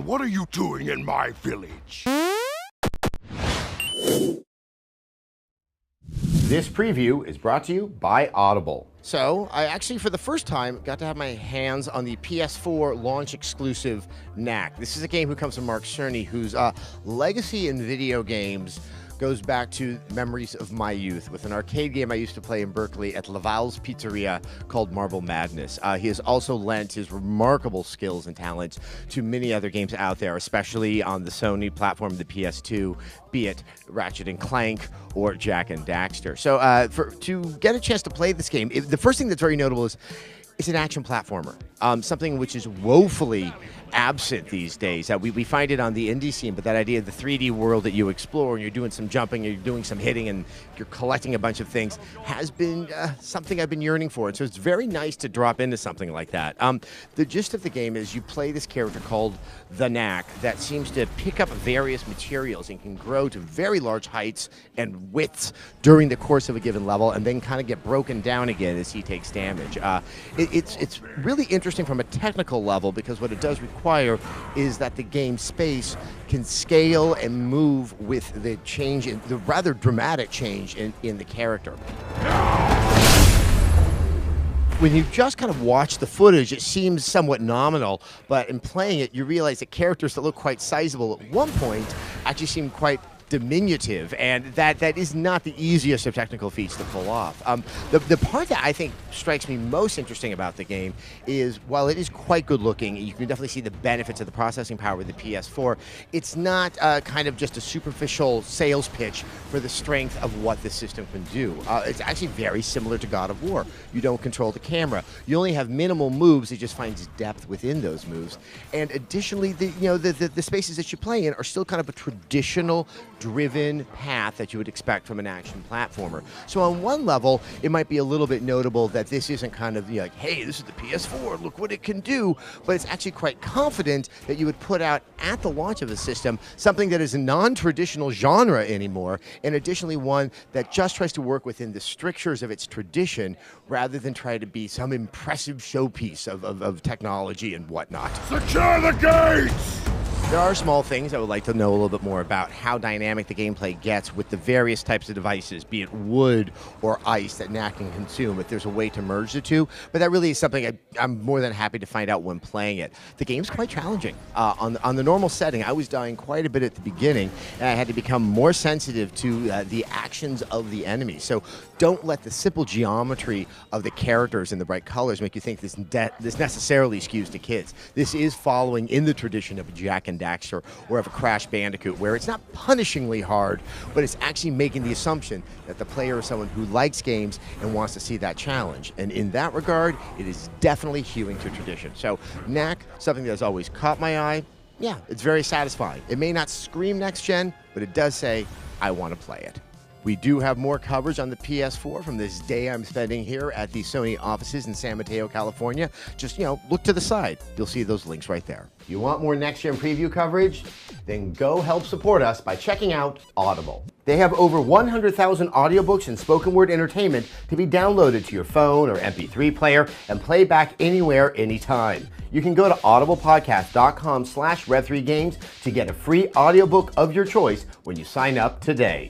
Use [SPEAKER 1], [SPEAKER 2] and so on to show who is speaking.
[SPEAKER 1] what are you doing in my village?
[SPEAKER 2] This preview is brought to you by Audible.
[SPEAKER 3] So, I actually, for the first time, got to have my hands on the PS4 launch exclusive KNACK. This is a game who comes from Mark Cerny, whose legacy in video games goes back to memories of my youth with an arcade game I used to play in Berkeley at Laval's Pizzeria called Marble Madness. He has also lent his remarkable skills and talents to many other games out there, especially on the Sony platform, the PS2, be it Ratchet & Clank or Jak and Daxter. So to get a chance to play this game, the first thing that's very notable is it's an action platformer, something which is woefully absent these days. We find it on the indie scene, but that idea of the 3D world that you explore and you're doing some jumping, you're doing some hitting, and you're collecting a bunch of things has been something I've been yearning for. And so it's very nice to drop into something like that. The gist of the game is you play this character called the KNACK that seems to pick up various materials and can grow to very large heights and widths during the course of a given level and then kind of get broken down again as he takes damage. It's really interesting from a technical level because what it does require is that the game space can scale and move with the change, in the rather dramatic change in the character. When you just kind of watch the footage, it seems somewhat nominal, but in playing it, you realize that characters that look quite sizable at one point actually seem quite diminutive, and that is not the easiest of technical feats to pull off. The part that I think strikes me most interesting about the game is, while it is quite good looking, you can definitely see the benefits of the processing power of the PS4, it's not kind of just a superficial sales pitch for the strength of what the system can do. It's actually very similar to God of War. You don't control the camera. You only have minimal moves. It just finds depth within those moves. And additionally, the spaces that you play in are still kind of a traditional driven path that you would expect from an action platformer. So on one level, it might be a little bit notable that this isn't kind of like, hey, this is the PS4, look what it can do, but it's actually quite confident that you would put out at the launch of the system something that is a non-traditional genre anymore, and additionally one that just tries to work within the strictures of its tradition rather than try to be some impressive showpiece of technology and whatnot.
[SPEAKER 1] Secure the gates!
[SPEAKER 3] There are small things I would like to know a little bit more about how dynamic the gameplay gets with the various types of devices, be it wood or ice that KNACK can consume, if there's a way to merge the two. But that really is something I'm more than happy to find out when playing it. The game's quite challenging. On the normal setting, I was dying quite a bit at the beginning, and I had to become more sensitive to the actions of the enemy. So don't let the simple geometry of the characters and the bright colors make you think this necessarily skews to kids. This is following in the tradition of a Jak and Daxter or of a Crash Bandicoot, where it's not punishingly hard, but it's actually making the assumption that the player is someone who likes games and wants to see that challenge. And in that regard, it is definitely hewing to tradition. So KNACK, something that has always caught my eye. Yeah, it's very satisfying. It may not scream next gen, but it does say, I want to play it. We do have more coverage on the PS4 from this day I'm spending here at the Sony offices in San Mateo, California. Just, look to the side. You'll see those links right there.
[SPEAKER 2] You want more next-gen preview coverage? Then go help support us by checking out Audible. They have over 100,000 audiobooks and spoken word entertainment to be downloaded to your phone or MP3 player and play back anywhere, anytime. You can go to audiblepodcast.com/Red3Games to get a free audiobook of your choice when you sign up today.